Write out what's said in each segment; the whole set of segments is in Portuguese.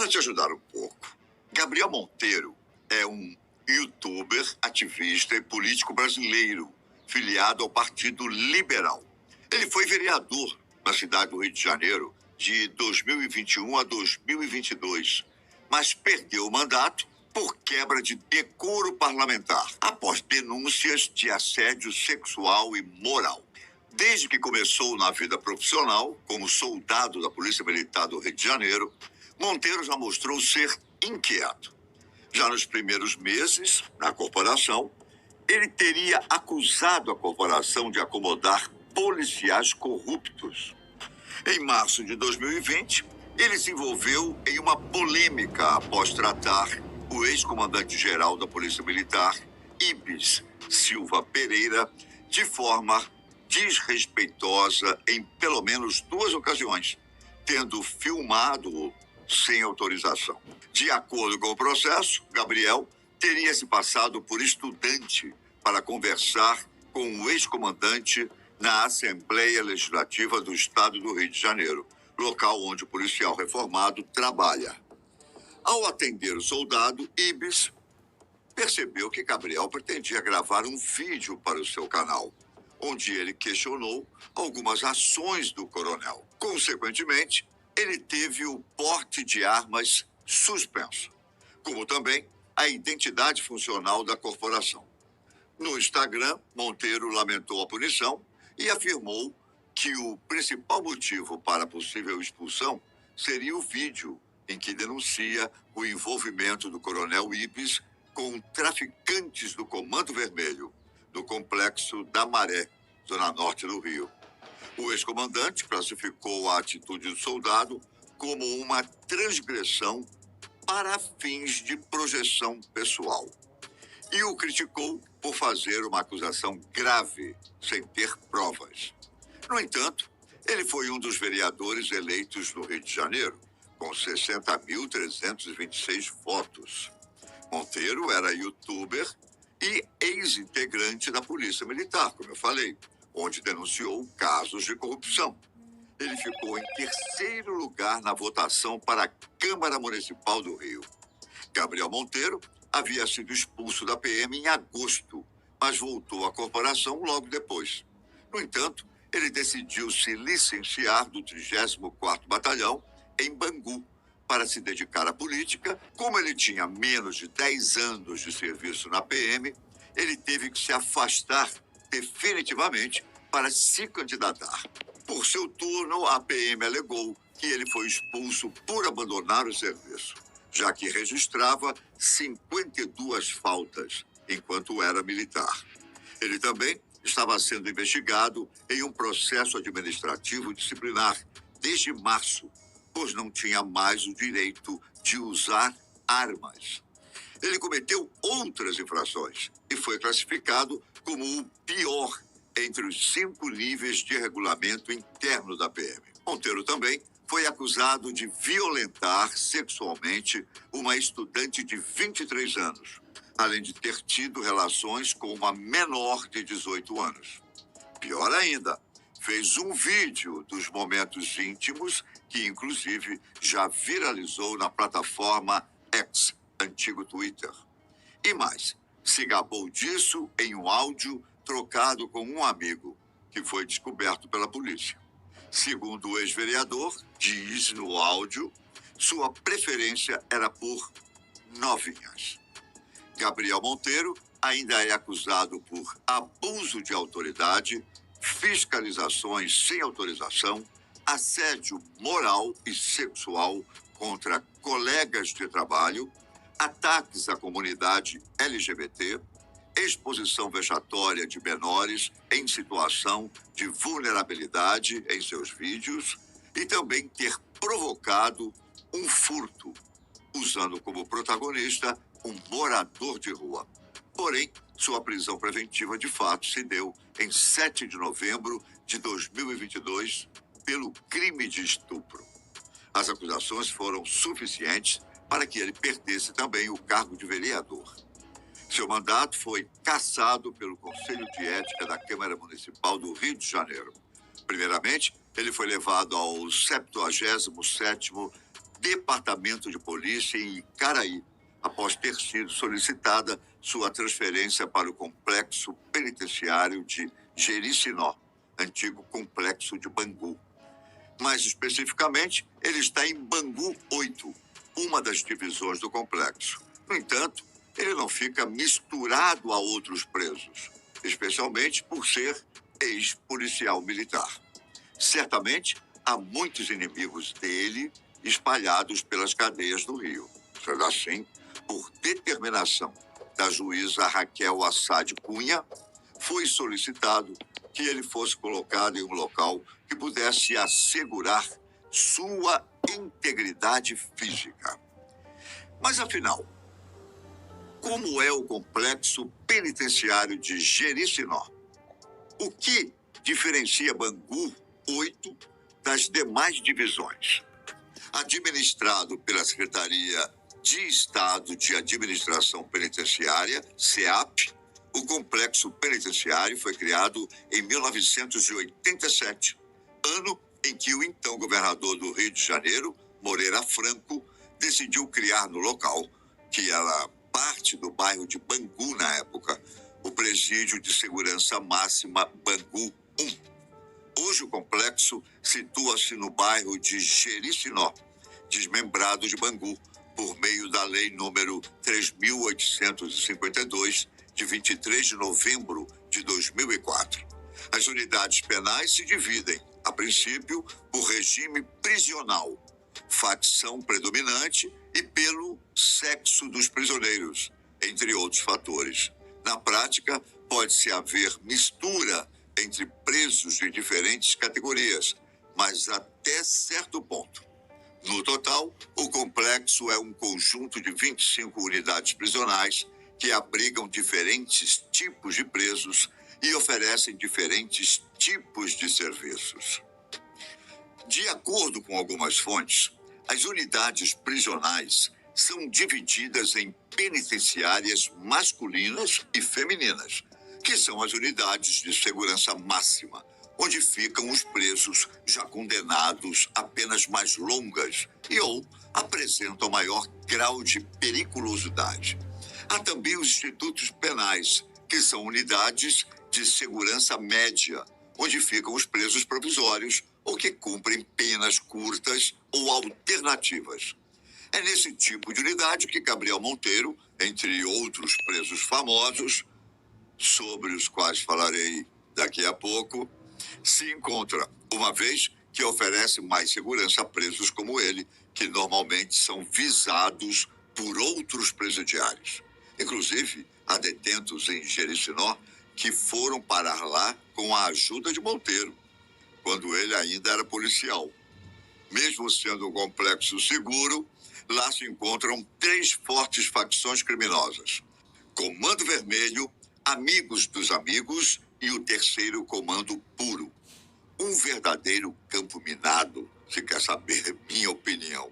Para te ajudar um pouco, Gabriel Monteiro é um youtuber, ativista e político brasileiro, filiado ao Partido Liberal. Ele foi vereador na cidade do Rio de Janeiro de 2021 a 2022, mas perdeu o mandato por quebra de decoro parlamentar, após denúncias de assédio sexual e moral. Desde que começou na vida profissional, como soldado da Polícia Militar do Rio de Janeiro, Monteiro já mostrou ser inquieto. Já nos primeiros meses, na corporação, ele teria acusado a corporação de acomodar policiais corruptos. Em março de 2020, ele se envolveu em uma polêmica após tratar o ex-comandante-geral da Polícia Militar, Ibis Silva Pereira, de forma desrespeitosa em pelo menos 2 ocasiões, tendo filmado sem autorização. De acordo com o processo, Gabriel teria se passado por estudante para conversar com o ex-comandante na Assembleia Legislativa do Estado do Rio de Janeiro, local onde o policial reformado trabalha. Ao atender o soldado, Ibis percebeu que Gabriel pretendia gravar um vídeo para o seu canal, onde ele questionou algumas ações do coronel. Consequentemente, ele teve o porte de armas suspenso, como também a identidade funcional da corporação. No Instagram, Monteiro lamentou a punição e afirmou que o principal motivo para a possível expulsão seria o vídeo em que denuncia o envolvimento do coronel Ibis com traficantes do Comando Vermelho, no complexo da Maré, zona norte do Rio. O ex-comandante classificou a atitude do soldado como uma transgressão para fins de projeção pessoal e o criticou por fazer uma acusação grave sem ter provas. No entanto, ele foi um dos vereadores eleitos no Rio de Janeiro, com 60.326 votos. Monteiro era youtuber e ex-integrante da Polícia Militar, como eu falei, onde denunciou casos de corrupção. Ele ficou em 3º lugar na votação para a Câmara Municipal do Rio. Gabriel Monteiro havia sido expulso da PM em agosto, mas voltou à corporação logo depois. No entanto, ele decidiu se licenciar do 34º Batalhão em Bangu para se dedicar à política. Como ele tinha menos de 10 anos de serviço na PM, ele teve que se afastar definitivamente para se candidatar. Por seu turno, a PM alegou que ele foi expulso por abandonar o serviço, já que registrava 52 faltas enquanto era militar. Ele também estava sendo investigado em um processo administrativo disciplinar desde março, pois não tinha mais o direito de usar armas. Ele cometeu outras infrações e foi classificado como o pior entre os 5 níveis de regulamento interno da PM. Monteiro também foi acusado de violentar sexualmente uma estudante de 23 anos, além de ter tido relações com uma menor de 18 anos. Pior ainda, fez um vídeo dos momentos íntimos que, inclusive, já viralizou na plataforma X, antigo Twitter. E mais, se gabou disso em um áudio trocado com um amigo, que foi descoberto pela polícia. Segundo o ex-vereador, diz no áudio, sua preferência era por novinhas. Gabriel Monteiro ainda é acusado por abuso de autoridade, fiscalizações sem autorização, assédio moral e sexual contra colegas de trabalho, ataques à comunidade LGBT, exposição vexatória de menores em situação de vulnerabilidade em seus vídeos e também ter provocado um furto, usando como protagonista um morador de rua. Porém, sua prisão preventiva de fato se deu em 7 de novembro de 2022 pelo crime de estupro. As acusações foram suficientes para que ele perdesse também o cargo de vereador. Seu mandato foi cassado pelo Conselho de Ética da Câmara Municipal do Rio de Janeiro. Primeiramente, ele foi levado ao 77º departamento de polícia em Icaraí, após ter sido solicitada sua transferência para o complexo penitenciário de Jericinó, antigo complexo de Bangu. Mais especificamente, ele está em Bangu 8, uma das divisões do complexo. No entanto, ele não fica misturado a outros presos, especialmente por ser ex-policial militar. Certamente, há muitos inimigos dele espalhados pelas cadeias do Rio. Sendo assim, por determinação da juíza Raquel Assad Cunha, foi solicitado que ele fosse colocado em um local que pudesse assegurar sua integridade física. Mas, afinal, como é o complexo penitenciário de Jericinó? O que diferencia Bangu 8 das demais divisões? Administrado pela Secretaria de Estado de Administração Penitenciária, SEAP, o complexo penitenciário foi criado em 1987, ano em que o então governador do Rio de Janeiro, Moreira Franco, decidiu criar no local, que era parte do bairro de Bangu na época, o Presídio de Segurança Máxima Bangu 1. Hoje o complexo situa-se no bairro de Jericinó, desmembrado de Bangu, por meio da Lei número 3.852, de 23 de novembro de 2004. As unidades penais se dividem, a princípio, por regime prisional, facção predominante e pelo sexo dos prisioneiros, entre outros fatores. Na prática, pode-se haver mistura entre presos de diferentes categorias, mas até certo ponto. No total, o complexo é um conjunto de 25 unidades prisionais que abrigam diferentes tipos de presos e oferecem diferentes tipos de serviços. De acordo com algumas fontes, as unidades prisionais são divididas em penitenciárias masculinas e femininas, que são as unidades de segurança máxima, onde ficam os presos já condenados a penas mais longas e ou apresentam maior grau de periculosidade. Há também os institutos penais, que são unidades de segurança média, onde ficam os presos provisórios ou que cumprem penas curtas ou alternativas. É nesse tipo de unidade que Gabriel Monteiro, entre outros presos famosos, sobre os quais falarei daqui a pouco, se encontra, uma vez que oferece mais segurança a presos como ele, que normalmente são visados por outros presidiários. Inclusive, há detentos em Jericinó que foram parar lá com a ajuda de Monteiro, quando ele ainda era policial. Mesmo sendo um complexo seguro, lá se encontram 3 fortes facções criminosas: Comando Vermelho, Amigos dos Amigos e o terceiro Comando Puro. Um verdadeiro campo minado, se quer saber minha opinião.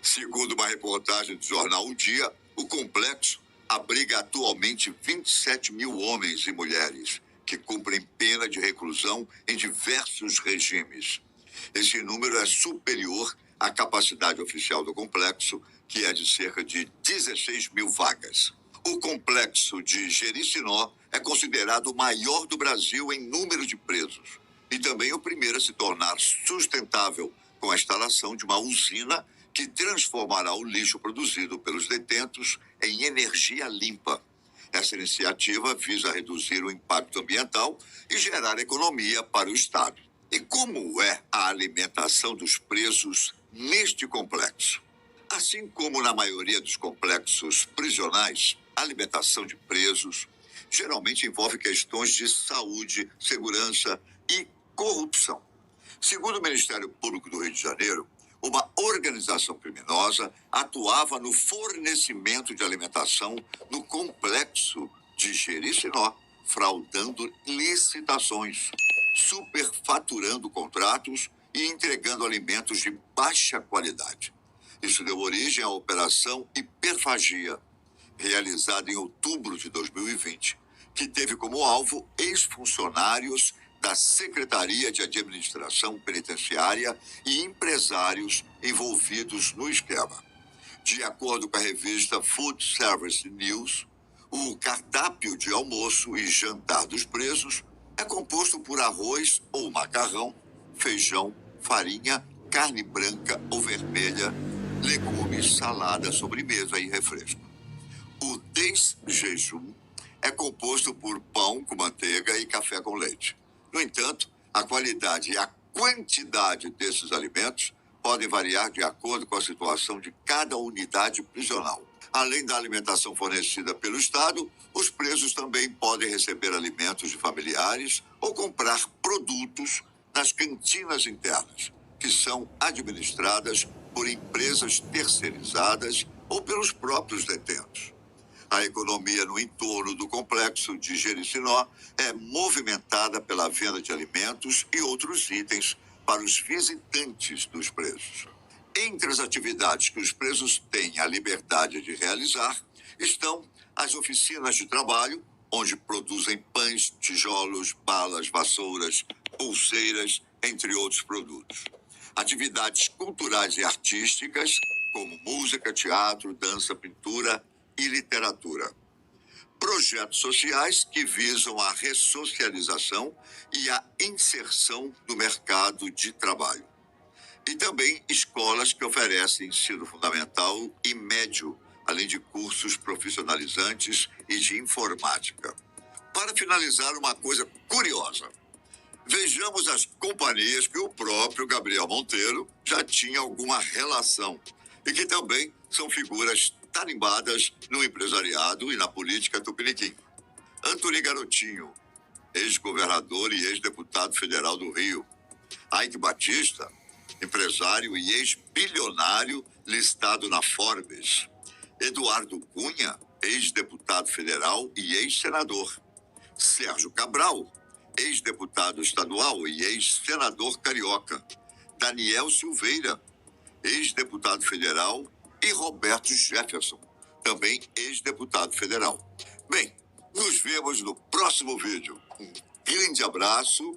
Segundo uma reportagem do jornal O Dia, o complexo abriga atualmente 27 mil homens e mulheres que cumprem pena de reclusão em diversos regimes. Esse número é superior à capacidade oficial do complexo, que é de cerca de 16 mil vagas. O complexo de Jericinó é considerado o maior do Brasil em número de presos e também o primeiro a se tornar sustentável com a instalação de uma usina que transformará o lixo produzido pelos detentos em energia limpa. Essa iniciativa visa reduzir o impacto ambiental e gerar economia para o Estado. E como é a alimentação dos presos neste complexo? Assim como na maioria dos complexos prisionais, a alimentação de presos geralmente envolve questões de saúde, segurança e corrupção. Segundo o Ministério Público do Rio de Janeiro, uma organização criminosa atuava no fornecimento de alimentação no complexo de Jericinó, fraudando licitações, superfaturando contratos e entregando alimentos de baixa qualidade. Isso deu origem à Operação Hiperfagia, realizada em outubro de 2020, que teve como alvo ex-funcionários da Secretaria de Administração Penitenciária e empresários envolvidos no esquema. De acordo com a revista Food Service News, o cardápio de almoço e jantar dos presos é composto por arroz ou macarrão, feijão, farinha, carne branca ou vermelha, legumes, salada, sobremesa e refresco. O desjejum é composto por pão com manteiga e café com leite. No entanto, a qualidade e a quantidade desses alimentos podem variar de acordo com a situação de cada unidade prisional. Além da alimentação fornecida pelo Estado, os presos também podem receber alimentos de familiares ou comprar produtos nas cantinas internas, que são administradas por empresas terceirizadas ou pelos próprios detentos. A economia no entorno do complexo de Jericinó é movimentada pela venda de alimentos e outros itens para os visitantes dos presos. Entre as atividades que os presos têm a liberdade de realizar estão as oficinas de trabalho, onde produzem pães, tijolos, balas, vassouras, pulseiras, entre outros produtos. Atividades culturais e artísticas, como música, teatro, dança, pintura e literatura. Projetos sociais que visam a ressocialização e a inserção no mercado de trabalho. E também escolas que oferecem ensino fundamental e médio, além de cursos profissionalizantes e de informática. Para finalizar, uma coisa curiosa. Vejamos as companhias que o próprio Gabriel Monteiro já tinha alguma relação e que também são figuras tarimbadas no empresariado e na política tupiniquim. Antony Garotinho, ex-governador e ex-deputado federal do Rio. Ike Batista, empresário e ex-bilionário listado na Forbes. Eduardo Cunha, ex-deputado federal e ex-senador. Sérgio Cabral, ex-deputado estadual e ex-senador carioca. Daniel Silveira, ex-deputado federal, e Roberto Jefferson, também ex-deputado federal. Bem, nos vemos no próximo vídeo. Um grande abraço